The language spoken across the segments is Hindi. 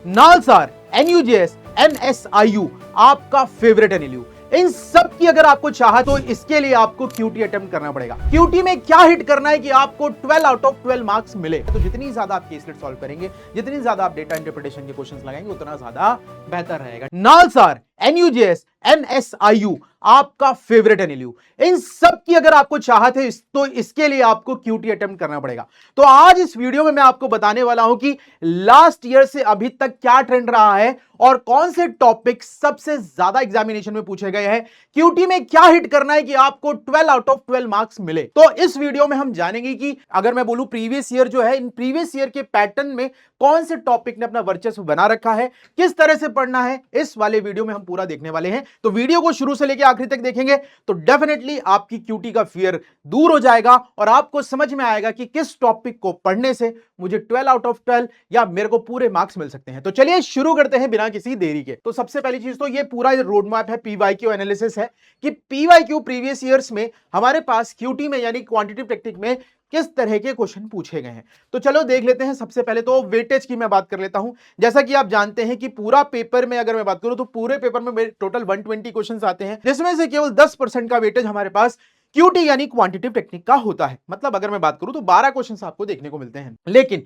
नालसार, NUJS, NSIU आपका फेवरेट एनएलयू, इन सब की अगर आपको चाहा तो इसके लिए आपको QT अटेम्प्ट करना पड़ेगा। QT में क्या हिट करना है कि आपको 12 आउट ऑफ 12 मार्क्स मिले। तो जितनी ज्यादा आप केसलेट सॉल्व करेंगे, जितनी ज्यादा आप डेटा इंटरप्रिटेशन के क्वेश्चंस लगाएंगे, उतना ज्यादा बेहतर रहेगा। नालसार, NUJS, NSIU आपका फेवरेट एनएलयू, इन सब की अगर आपको चाहत है तो इसके लिए आपको QT अटेम्प्ट करना पड़ेगा। तो आज इस वीडियो में मैं आपको बताने वाला हूं कि लास्ट ईयर से अभी तक क्या ट्रेंड रहा है और कौन से टॉपिक सबसे ज्यादा एग्जामिनेशन में पूछे गए हैं, QT में क्या हिट करना है कि आपको 12 आउट ऑफ 12 मार्क्स मिले। तो इस वीडियो में हम जानेंगे कि अगर मैं बोलूं प्रीवियस ईयर जो है, इन प्रीवियस ईयर के पैटर्न में कौन से टॉपिक ने अपना वर्चस्व बना रखा है, किस तरह से पढ़ना है, इस वाले वीडियो में हम पूरा देखने वाले हैं। तो वीडियो को शुरू से लेकर आखिरी तक देखेंगे तो डेफिनेटली आपकी QT का फियर दूर हो जाएगा और आपको समझ में आएगा कि किस टॉपिक को पढ़ने से मुझे 12 आउट ऑफ 12 या मेरे को पूरे मार्क्स मिल सकते हैं। तो चलिए शुरू करते हैं बिना किसी देरी के। तो सबसे पहली चीज तो ये पूरा रोड मैप है, PYQ एनालिसिस है कि PYQ प्रीवियस ईयर्स में हमारे पास QT में यानी क्वांटिटेटिव टेक्निक में किस तरह के क्वेश्चन पूछे गए हैं। तो चलो देख लेते हैं। सबसे पहले तो वेटेज की मैं बात कर लेता हूं। जैसा कि आप जानते हैं कि पूरा पेपर में अगर मैं बात करूं तो पूरे पेपर में मेरे टोटल 120 क्वेश्चंस आते हैं, जिसमें से केवल 10% का वेटेज हमारे पास QT यानी क्वांटिटेटिव टेक्निक का होता है। मतलब अगर मैं बात करूं तो 12 क्वेश्चंस आपको देखने को मिलते हैं, लेकिन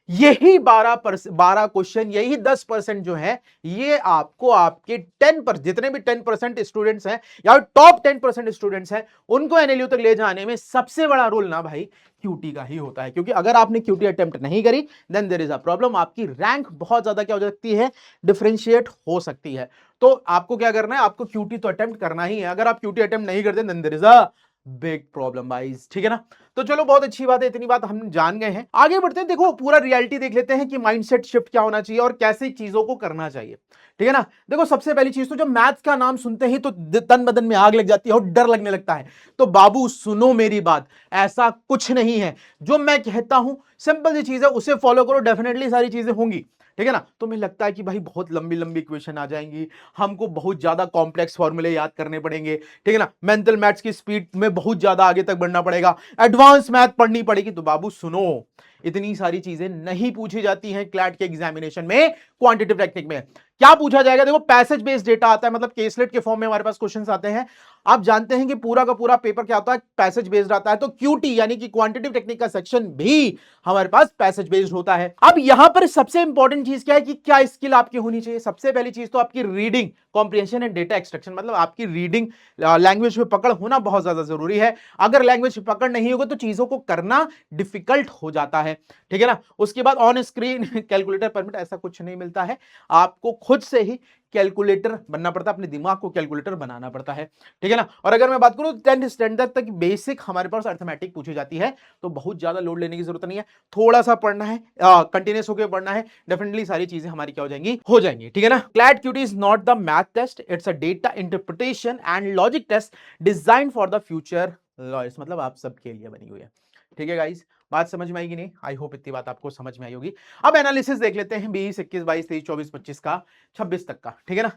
यही 12 क्वेश्चन, यही 10% जो है, ये आपको आपके 10% जितने भी 10% स्टूडेंट्स हैं या टॉप 10% स्टूडेंट्स हैं, उनको एनएलयू तक ले जाने में सबसे बड़ा रोल ना भाई QT का ही होता है। क्योंकि अगर आपने QT अटेम्प्ट नहीं करी then there is a problem, आपकी रैंक बहुत ज्यादा क्या हो सकती है, डिफरेंशिएट हो सकती है। तो आपको क्या करना है, आपको QT तो अटेम्प्ट करना ही है। अगर आप QT अटेम्प्ट नहीं करते then there is a big problem guys, ठीक है ना। तो चलो बहुत अच्छी बात है, इतनी बात हम जान गए हैं, आगे बढ़ते हैं। देखो पूरा रियलिटी देख लेते हैं कि माइंडसेट शिफ्ट क्या होना चाहिए और कैसे चीजों को करना चाहिए, ठीक है ना। देखो सबसे पहली चीज तो जब मैथ्स का नाम सुनते ही तो तन बदन में आग लग जाती है और डर लगने लगता है। तो बाबू सुनो मेरी बात, ऐसा कुछ नहीं है। जो मैं कहता हूं सिंपल सी चीज है, उसे फॉलो करो, डेफिनेटली सारी चीजें होंगी, ठीक है ना। तो मुझे लगता है कि भाई बहुत लंबी लंबी इक्वेशन आ जाएंगी, हमको बहुत ज्यादा कॉम्प्लेक्स फॉर्मूले याद करने पड़ेंगे, ठीक है ना। मेंटल मैथ्स की स्पीड में बहुत ज्यादा आगे तक बढ़ना पड़ेगा, एडवांस मैथ पढ़नी पड़ेगी। तो बाबू सुनो, इतनी सारी चीजें नहीं पूछी जाती हैं क्लैट के एग्जामिनेशन में। क्वांटिटेटिव टेक्निक में क्या पूछा जाएगा, देखो पैसेज बेस्ड डेटा आता है, मतलब केसलेट के फॉर्म में हमारे पास क्वेश्चंस आते हैं। आप जानते हैं कि पूरा का पूरा पेपर क्या होता है, पैसेज बेस्ड आता है। तो QT यानी कि क्वांटिटेटिव टेक्निक का सेक्शन भी हमारे पास पैसेज बेस्ड होता है। अब यहां पर सबसे इंपॉर्टेंट चीज क्या है कि क्या स्किल आपकी होनी चाहिए। सबसे पहली चीज तो आपकी reading comprehension and data extraction, मतलब आपकी रीडिंग लैंग्वेज में पकड़ होना बहुत ज्यादा जरूरी है। अगर लैंग्वेज में पकड़ नहीं होगा तो चीजों को करना डिफिकल्ट हो जाता है, ठीक है ना। उसके बाद ऑन स्क्रीन कैलकुलेटर परमिट ऐसा कुछ नहीं मिलता है, आपको खुद से ही कैलकुलेटर बनना पड़ता है, अपने दिमाग को कैलकुलेटर बनाना पड़ता है, ठीक है ना। और अगर मैं बात करूं 10th स्टैंडर्ड तक बेसिक हमारे पास अर्थमेटिक पूछी जाती है, तो बहुत ज्यादा लोड लेने की जरूरत नहीं है, थोड़ा सा पढ़ना है, कंटिन्यूस होकर पढ़ना है, डेफिनेटली सारी चीजें हमारी क्या हो जाएंगी, ठीक है ना। CLAT QT is not the math test, it's a data interpretation and logic test design for the future lawyers, मतलब आप सबके लिए बनी हुई है, ठीक है गाइस। बात समझ में आएगी नहीं, आई होप इतनी बात आपको समझ में आई होगी। अब एनालिसिस देख लेते हैं 20, 21, 22, 23, 24, 25 का, 26 तक का, ठीक है ना।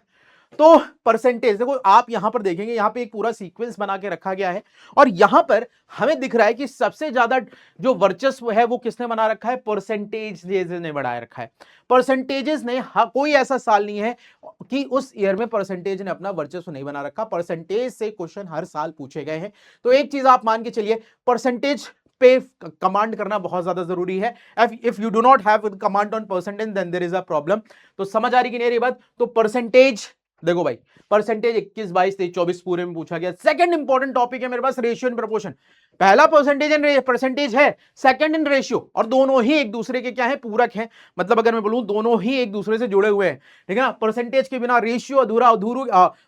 तो परसेंटेज देखो, आप यहां पर देखेंगे, यहां पे एक पूरा सीक्वेंस बना के रखा गया है और यहां पर हमें दिख रहा है कि सबसे ज्यादा जो वर्चस्व है वो किसने बना रखा है, परसेंटेज ने बढ़ाया रखा है। परसेंटेजेस ने, कोई ऐसा साल नहीं है कि उस ईयर में परसेंटेज ने अपना वर्चस्व नहीं बना रखा। परसेंटेज से क्वेश्चन हर साल पूछे गए हैं। तो एक चीज आप मान के चलिए, परसेंटेज पे कमांड करना बहुत ज्यादा जरूरी है। If you do not have command on percentage then there is a problem. तो समझ आ रही कि नहीं रही बात। तो परसेंटेज देखो भाई, परसेंटेज 21, 22, 23, 24 पूरे में पूछा गया। सेकंड इंपॉर्टेंट टॉपिक है मेरे पास रेशियो एंड प्रोपोर्शन। पहला परसेंटेज है, सेकंड इन रेशियो, और दोनों ही एक दूसरे के क्या है, पूरक हैं। मतलब अगर मैं बोलूं दोनों ही एक दूसरे से जुड़े हुए हैं, ठीक है ना। परसेंटेज के बिना रेशियो अधूरा,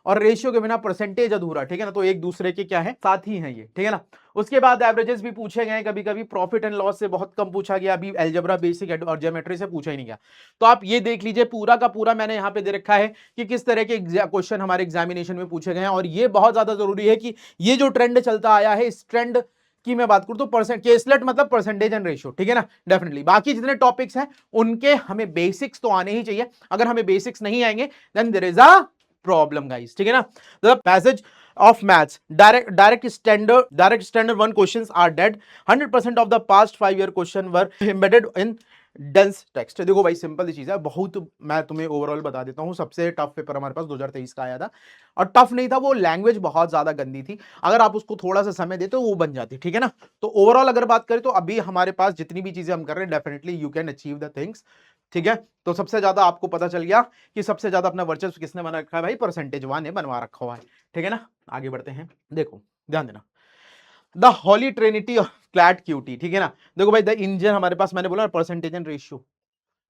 और रेशियो के बिना परसेंटेज अधूरा, ठीक है ना। तो एक दूसरे के क्या है, साथी हैं ये, ठीक है ना। उसके बाद एवरेजेस भी पूछे गए, कभी कभी प्रॉफिट एंड लॉस से बहुत कम पूछा गया, अभी अलजेब्रा बेसिक और ज्योमेट्री से पूछा ही नहीं गया। तो आप ये देख लीजिए, पूरा का पूरा मैंने यहां पे दे रखा है कि किस तरह के क्वेश्चन हमारे एग्जामिनेशन में पूछे गए हैं। और ये बहुत ज्यादा जरूरी है कि ये जो ट्रेंड चलता आया है, इस ट्रेंड की मैं बात करूं तो केसलेट मतलब परसेंटेज एंड रेशियो, ठीक है ना। डेफिनेटली बाकी जितने टॉपिक्स हैं उनके हमें बेसिक्स तो आने ही चाहिए। अगर हमें बेसिक्स नहीं आएंगे then there is a problem guys, ठीक है ना। The passage of maths direct standard one questions are dead. 100% of the past 5-year question were embedded in dense text. देखो भाई सिंपल सी चीज है, बहुत मैं तुम्हें ओवरऑल बता देता हूं, सबसे टफ पेपर हमारे पास 2023 का आया था, और टफ नहीं था, वो लैंग्वेज बहुत ज्यादा गंदी थी, अगर आप उसको थोड़ा सा समय देते तो वो बन जाती, ठीक है ना। तो ओवरऑल अगर बात करें तो अभी हमारे पास जितनी भी चीजें हम कर रहे हैं, definitely you can achieve the things, ठीक है। तो सबसे ज्यादा आपको पता चल गया कि सबसे ज्यादा अपना वर्चस्व किसने बना रखा है भाई, परसेंटेज वन ने बनवा रखा हुआ है, ठीक है ना। आगे बढ़ते हैं, देखो ध्यान देना, the holy trinity of CLAT QT, ठीक है ना। देखो भाई द इंजन हमारे पास, मैंने बोला परसेंटेज एंड रेशियो,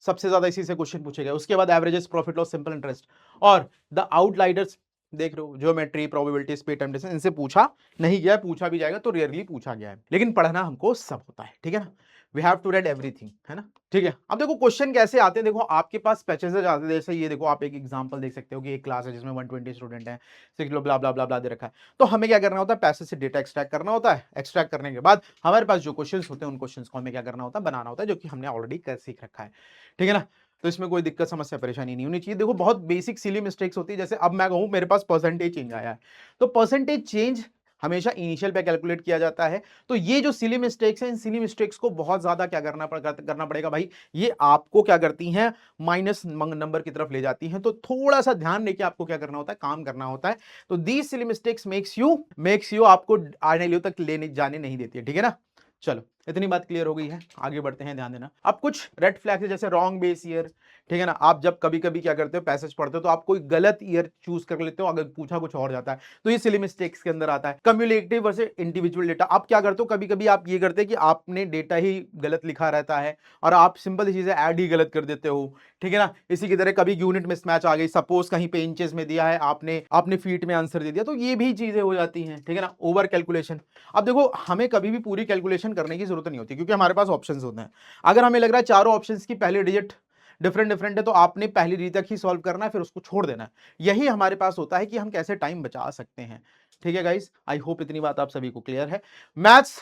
सबसे ज्यादा इसी से क्वेश्चन पूछे गए, उसके बाद averages, profit loss, simple interest, और द आउटलाइडर्स, देख रहे हो geometry, probability, speed, time, distance, इनसे पूछा नहीं गया, पूछा भी जाएगा तो रेयरली पूछा गया है, लेकिन पढ़ना हमको सब होता है, ठीक है ना। We have to read everything, है ना, ठीक है। अब देखो क्वेश्चन कैसे आते हैं, देखो आपके पास पैसेजेस आते हैं, जैसे ये देखो, आप एक एग्जांपल देख सकते हो कि एक क्लास है जिसमें 120 स्टूडेंट हैं, 6 किलो ब्ला ब्ला ब्ला ब्ला दे रखा है, तो हमें क्या करना होता है, पैसेज से डेटा एक्सट्रैक्ट करना होता है, एक्सट्रैक्ट करने के बाद हमारे पास जो क्वेश्चंस होते हैं उन क्वेश्चंस को हमें क्या करना होता है, बनाना होता है, जो कि हमने ऑलरेडी सीख रखा है, ठीक है ना। तो इसमें कोई दिक्कत, समस्या, परेशानी नहीं होनी चाहिए। देखो बहुत बेसिक सिली मिस्टेक्स होती है, जैसे अब मैं कहूं मेरे पास परसेंटेज चेंज आया है, तो परसेंटेज चेंज हमेशा इनिशियल पे कैलकुलेट किया जाता है, तो ये जो सिली मिस्टेक्स हैं, इन सिली मिस्टेक्स को बहुत ज्यादा क्या करना पड़ेगा भाई, ये आपको क्या करती हैं, माइनस नंबर की तरफ ले जाती हैं, तो थोड़ा सा ध्यान लेके आपको क्या करना होता है, काम करना होता है। तो these silly mistakes makes you आपको आने तक लेने जाने नहीं देती है, ठीक है ना। चलो इतनी बात क्लियर हो गई है, आगे बढ़ते हैं, ध्यान देना। अब कुछ रेड फ्लैग्स है, जैसे रॉन्ग बेस ईयर, ठीक है ना। आप जब कभी कभी क्या करते हो, पैसेज पढ़ते हो तो आप कोई गलत ईयर चूज कर लेते हो, अगर पूछा कुछ और जाता है तो ये सिली मिस्टेक्स के अंदर आता है। कम्युलेटिव वर्सेस इंडिविजुअल डेटा, आप क्या करते हो, कभी कभी आप ये करते हैं कि आपने डेटा ही गलत लिखा रहता है और आप सिंपल चीजें ऐड ही गलत कर देते हो, ठीक है ना। इसी की तरह कभी यूनिट मिसमैच आ गई, सपोज कहीं पे इंचेस में दिया है, आपने फीट में आंसर दे दिया, तो ये भी चीजें हो जाती हैं, ठीक है ना। ओवर कैलकुलेशन, अब देखो हमें कभी भी पूरी कैलकुलेशन करने की जरूरत नहीं होती, क्योंकि हमारे पास ऑप्शंस होते हैं। अगर हमें लग रहा है चारों ऑप्शंस की पहली डिजिट डिफरेंट डिफरेंट है, तो आपने पहली डिजिट तक ही सॉल्व करना है, फिर उसको छोड़ देना है। यही हमारे पास होता है कि हम कैसे टाइम बचा सकते हैं, ठीक है गाइस। आई होप इतनी बात आप सभी को क्लियर है। मैथ्स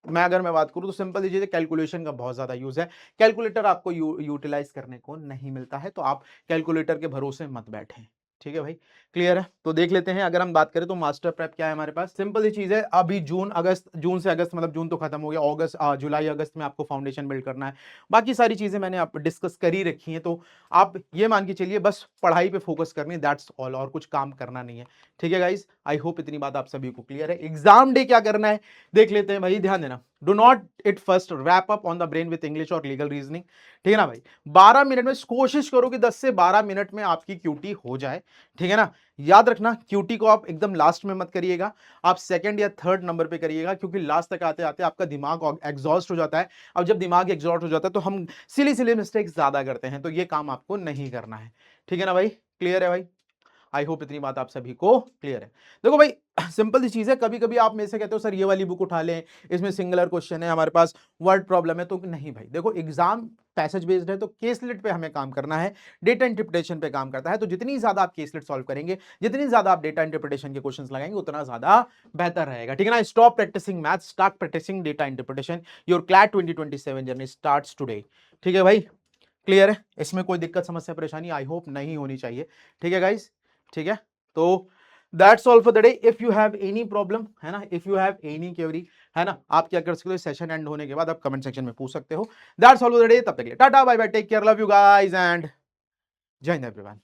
मैं अगर मैं बात करूं तो सिंपल चीज है, कैलकुलेशन का बहुत ज्यादा यूज है, कैलकुलेटर आपको यूटिलाइज करने को नहीं मिलता है, तो आप कैलकुलेटर के भरोसे मत बैठें, ठीक है भाई, क्लियर है। तो देख लेते हैं, अगर हम बात करें तो मास्टर प्रेप क्या है हमारे पास, सिंपल सी चीज है, अभी जून से अगस्त, मतलब जून तो खत्म हो गया, जुलाई अगस्त में आपको फाउंडेशन बिल्ड करना है, बाकी सारी चीजें मैंने आप डिस्कस कर ही रखी हैं, तो आप ये मान के चलिए बस पढ़ाई पे फोकस करनी है, दैट्स ऑल, और कुछ काम करना नहीं है, ठीक है गाइस। आई होप इतनी बात आप सभी को क्लियर है। एग्जाम डे क्या करना है देख लेते हैं भाई, ध्यान देना। Do not it first wrap up on the brain with English और लीगल रीजनिंग, ठीक है ना भाई। 12 मिनट में कोशिश करो कि 10 से 12 मिनट में आपकी क्यूटी हो जाए, ठीक है ना। याद रखना क्यूटी को आप एकदम लास्ट में मत करिएगा, आप सेकंड या थर्ड नंबर पे करिएगा, क्योंकि लास्ट तक आते आते आपका दिमाग एग्जॉस्ट हो जाता है। अब जब दिमाग एग्जॉस्ट हो जाता है तो हम सिली सिली मिस्टेक्स ज्यादा करते हैं, तो ये काम आपको नहीं करना है, ठीक है ना भाई, क्लियर है भाई। आई होप इतनी बात आप सभी को क्लियर है। देखो भाई सिंपल सी चीज है, कभी कभी आप मेरे से कहते हो सर ये वाली बुक उठा लें, इसमें सिंगुलर क्वेश्चन है, हमारे पास वर्ड प्रॉब्लम है, तो नहीं भाई, देखो एग्जाम पैसेज बेस्ड है, तो केसलेट पे हमें काम करना है, डेटा इंटरप्रिटेशन पे काम करता है, तो जितनी ज्यादा आप केसलेट सॉल्व करेंगे, जितनी ज्यादा आप डेटा इंटरप्रिटेशन के क्वेश्चंस लगाएंगे, उतना ज्यादा बेहतर रहेगा, ठीक है ना। Stop practising maths, start practising data interpretation, your CLAT 2027 journey starts today, ठीक है भाई, क्लियर है। इसमें कोई दिक्कत, समस्या, परेशानी आई होप नहीं होनी चाहिए, ठीक है गाइस, ठीक है। तो that's all for the day. If you have any problem, है ना, if you have any query, है ना, आप क्या कर सकते हो, सेशन एंड होने के बाद आप कमेंट सेक्शन में पूछ सकते हो। That's all for the day, तब तक के लिए tata bye bye, take care, love you guys and जय हिंद एवरीवन।